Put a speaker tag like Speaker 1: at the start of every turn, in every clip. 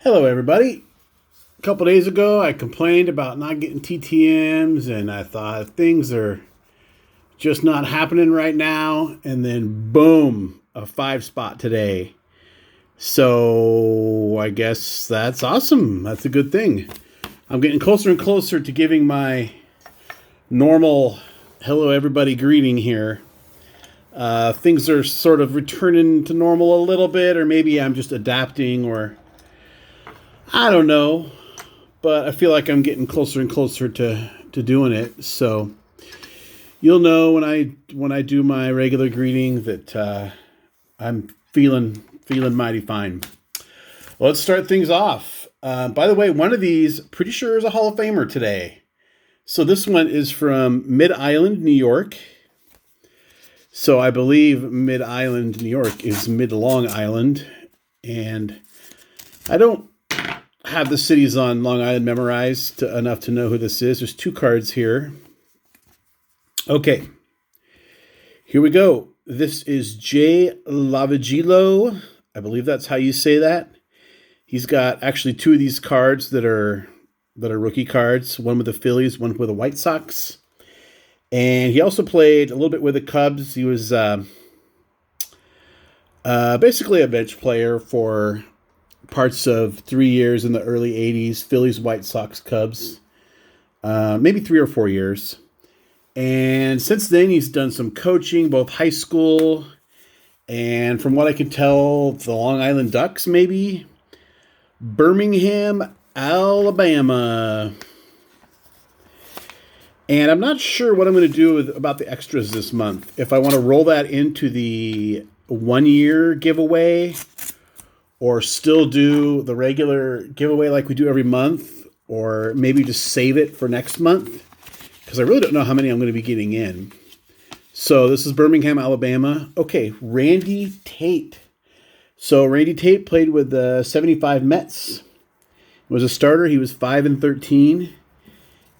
Speaker 1: Hello, everybody. A couple days ago, I complained about not getting TTMs, and I thought things are just not happening right now. And then, boom, a 5 spot today. So, I guess that's awesome. That's a good thing. I'm getting closer and closer to giving my normal hello, everybody greeting here. Things are sort of returning to normal a little bit, or maybe I'm just adapting, or I don't know. But I feel like I'm getting closer and closer to doing it. So you'll know when I do my regular greeting that I'm feeling mighty fine. Well, let's start things off. By the way, one of these pretty sure is a Hall of Famer today. So this one is from Mid Island, New York. So I believe Mid Island, New York is Mid Long Island, and I don't have the cities on Long Island memorized enough to know who this is. There's 2 cards here. Okay, here we go. This is Jay Lavigilo. I believe that's how you say that. He's got actually 2 of these cards that are rookie cards. One with the Phillies, one with the White Sox. And he also played a little bit with the Cubs. He was basically a bench player for parts of 3 years in the early 80s, Phillies, White Sox, Cubs, maybe 3 or 4 years. And since then, he's done some coaching, both high school and, from what I can tell, the Long Island Ducks, maybe, Birmingham, Alabama. And I'm not sure what I'm going to do about the extras this month. If I want to roll that into the 1-year giveaway, or still do the regular giveaway like we do every month, or maybe just save it for next month, because I really don't know how many I'm going to be getting in. So this is Birmingham, Alabama. Okay, Randy Tate. So Randy Tate played with the 75 Mets. Was a starter. He was 5-13.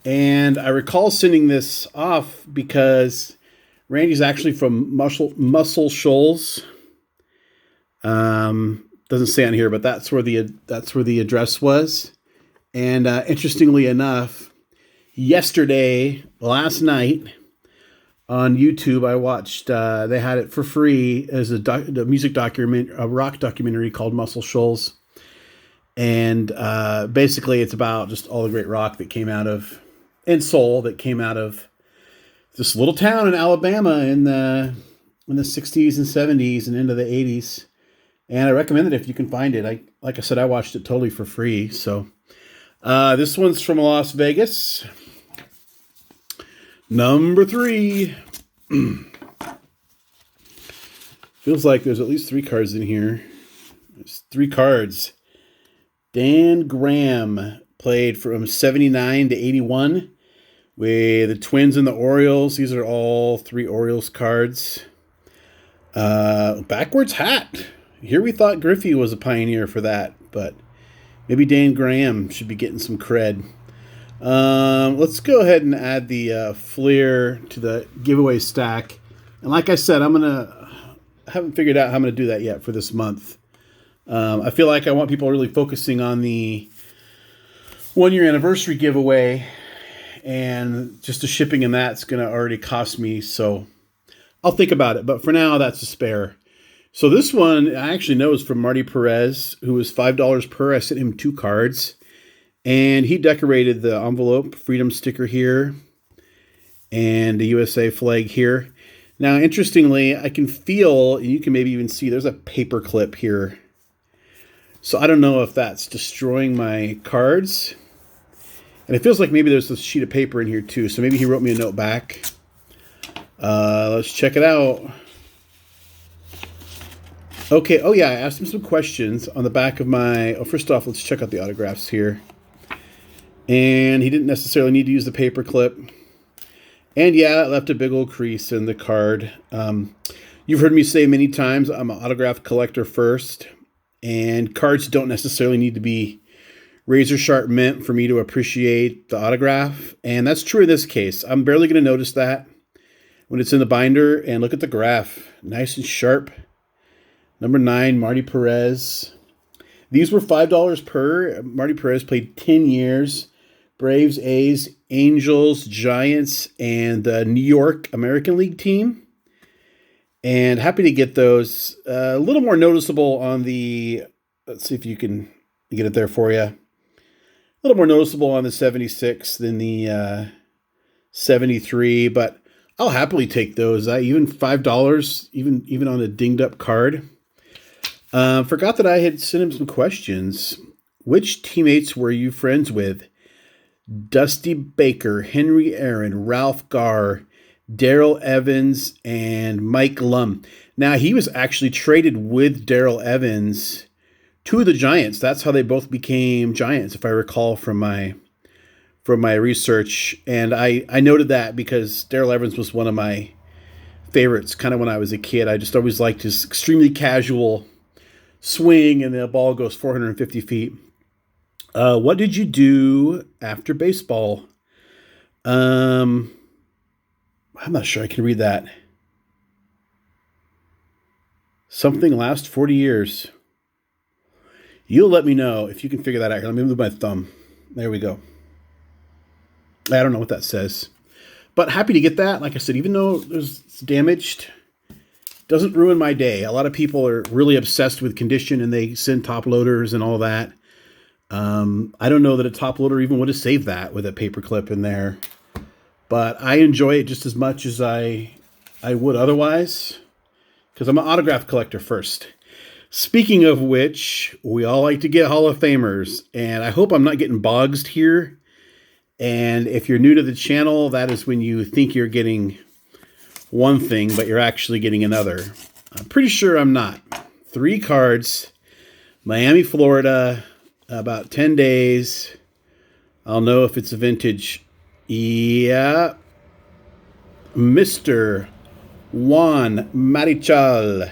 Speaker 1: And I recall sending this off because Randy's actually from Muscle Shoals. Doesn't say on here, but that's where the address was. And interestingly enough, last night on YouTube, I watched. They had it for free as a music document, a rock documentary called Muscle Shoals, and basically it's about just all the great rock that came out of, and soul that came out of this little town in Alabama in the 60s and 70s and into the 80s. And I recommend it if you can find it. Like I said, I watched it totally for free. So this one's from Las Vegas. Number 3. Feels like there's at least 3 cards in here. There's 3 cards. Dan Graham played from 79 to 81 with the Twins and the Orioles. These are all 3 Orioles cards. Backwards hat. Here we thought Griffey was a pioneer for that, but maybe Dan Graham should be getting some cred. Let's go ahead and add the Fleer to the giveaway stack. And like I said, I haven't figured out how I'm going to do that yet for this month. I feel like I want people really focusing on the 1-year anniversary giveaway, and just the shipping and that's going to already cost me. So I'll think about it. But for now, that's a spare. So this one I actually know is from Marty Perez, who was $5 per. I sent him 2 cards, and he decorated the envelope, freedom sticker here, and the USA flag here. Now, interestingly, I can feel, and you can maybe even see, there's a paper clip here. So I don't know if that's destroying my cards. And it feels like maybe there's a sheet of paper in here too. So maybe he wrote me a note back. Let's check it out. Okay, oh yeah, I asked him some questions on the back of my... Oh, first off, let's check out the autographs here. And he didn't necessarily need to use the paper clip. And yeah, it left a big old crease in the card. You've heard me say many times, I'm an autograph collector first. And cards don't necessarily need to be razor sharp mint for me to appreciate the autograph. And that's true in this case. I'm barely going to notice that when it's in the binder. And look at the graph. Nice and sharp. Number 9, Marty Perez. These were $5 per. Marty Perez played 10 years. Braves, A's, Angels, Giants, and the New York American League team. And happy to get those. A little more noticeable on the, let's see if you can get it there for you. A little more noticeable on the 76 than the 73, but I'll happily take those. Even $5, even on a dinged up card. Forgot that I had sent him some questions. Which teammates were you friends with? Dusty Baker, Henry Aaron, Ralph Garr, Darrell Evans, and Mike Lum. Now, he was actually traded with Darrell Evans to the Giants. That's how they both became Giants, if I recall from my research. And I noted that because Darrell Evans was one of my favorites kind of when I was a kid. I just always liked his extremely casual swing, and the ball goes 450 feet. What did you do after baseball? I'm not sure I can read that. Something last 40 years. You'll let me know if you can figure that out. Here, let me move my thumb. There we go. I don't know what that says. But happy to get that. Like I said, even though it's damaged, doesn't ruin my day. A lot of people are really obsessed with condition, and they send top loaders and all that. I don't know that a top loader even would have saved that with a paper clip in there. But I enjoy it just as much as I would otherwise, because I'm an autograph collector first. Speaking of which, we all like to get Hall of Famers, and I hope I'm not getting bogged here. And if you're new to the channel, that is when you think you're getting one thing, but you're actually getting another. I'm pretty sure I'm not. 3 cards, Miami, Florida, about 10 days. I'll know if it's a vintage. Yeah. Mr. Juan Marichal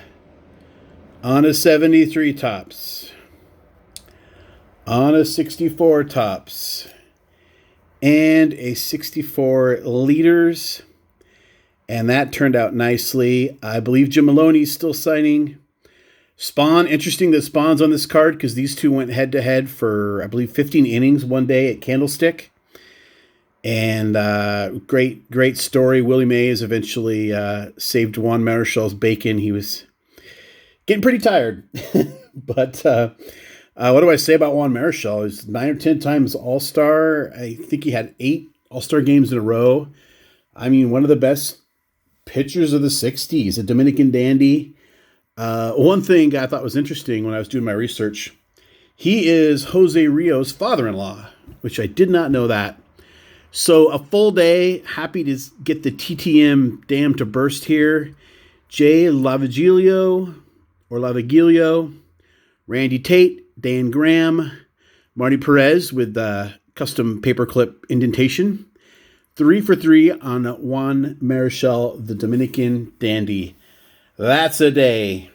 Speaker 1: on a 73 tops. On a 64 tops. And a 64 liters. And that turned out nicely. I believe Jim Maloney's still signing. Spawn, interesting that Spawn's on this card because these two went head-to-head for, I believe, 15 innings one day at Candlestick. And great story. Willie Mays eventually saved Juan Marichal's bacon. He was getting pretty tired. But what do I say about Juan Marichal? He's 9 or 10 times All-Star. I think he had 8 All-Star games in a row. I mean, one of the best pitchers of the 60s, a Dominican dandy. One thing I thought was interesting when I was doing my research, he is Jose Rio's father-in-law, which I did not know that. So a full day, happy to get the TTM dam to burst here. Jay Lavigilio, Randy Tate, Dan Graham, Marty Perez with the custom paperclip indentation. 3 for 3 on Juan Marichal, the Dominican dandy. That's a day.